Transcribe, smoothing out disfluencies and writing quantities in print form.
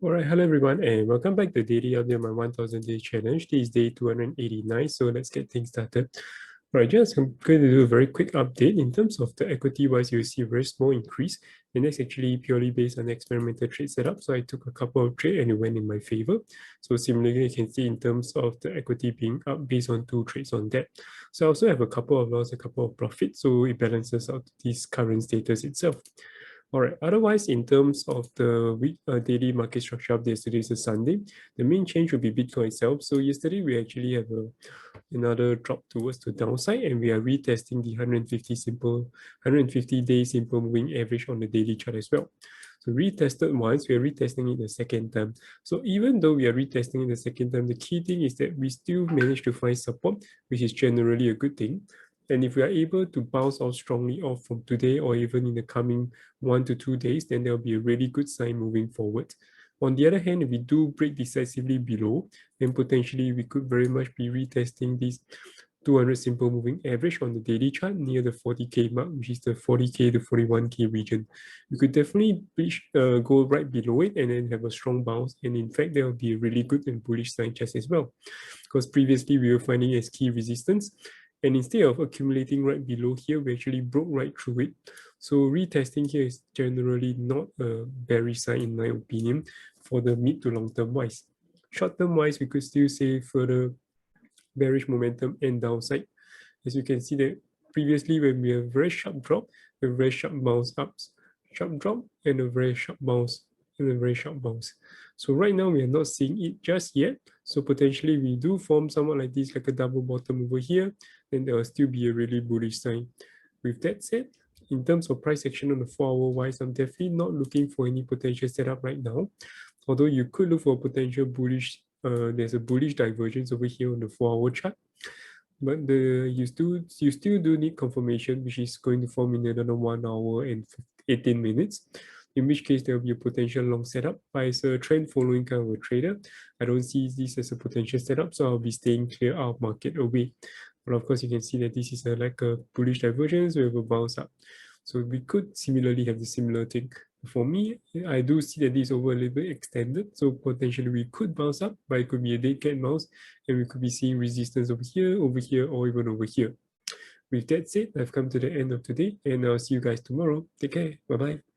Alright, hello everyone, and welcome back to Daily Update, my 1000 Day Challenge. This is day 289, so let's get things started. Alright, I'm going to do a very quick update. In terms of the equity-wise, you'll see a very small increase, and that's actually purely based on the experimental trade setup. So I took a couple of trades and it went in my favor. So similarly, you can see in terms of the equity being up based on 2 trades on that. So I also have a couple of loss, a couple of profits, so it balances out this current status itself. All right. Otherwise, in terms of the daily market structure update, yesterday is a Sunday. The main change will be Bitcoin itself. So yesterday we actually have another drop towards the downside, and we are retesting the 150-day simple moving average on the daily chart as well. So retested once, we are retesting it the second time. So even though we are retesting it the second time, the key thing is that we still manage to find support, which is generally a good thing. And if we are able to bounce out strongly off from today or even in the coming 1 to 2 days, then there'll be a really good sign moving forward. On the other hand, if we do break decisively below, then potentially we could very much be retesting this 200 simple moving average on the daily chart near the 40K mark, which is the 40K to 41K region. We could definitely go right below it and then have a strong bounce. And in fact, there will be a really good and bullish sign just as well. Because previously we were finding it as key resistance. And instead of accumulating right below here, we actually broke right through it. So retesting here is generally not a bearish sign in my opinion for the mid to long term wise. Short term wise, we could still say further bearish momentum and downside. As you can see that previously when we have very sharp drop, a very sharp bounce ups, sharp drop and a very sharp bounce and a very sharp bounce. So right now we are not seeing it just yet. So potentially we do form somewhat like this, like a double bottom over here, then there will still be a really bullish sign. With that said, in terms of price action on the 4-hour wise, I'm definitely not looking for any potential setup right now. Although you could look for a potential bullish, there's a bullish divergence over here on the 4-hour chart. But you still do need confirmation, which is going to form in another 1 hour and 18 minutes. In which case there will be a potential long setup. But as a trend following kind of a trader, I don't see this as a potential setup, so I'll be staying clear out of market away. But of course, you can see that this is like a bullish divergence with a bounce up. So we could similarly have the similar thing. For me, I do see that this is over a little bit extended, so potentially we could bounce up, but it could be a dead cat bounce, and we could be seeing resistance over here, or even over here. With that said, I've come to the end of today, and I'll see you guys tomorrow. Take care. Bye-bye.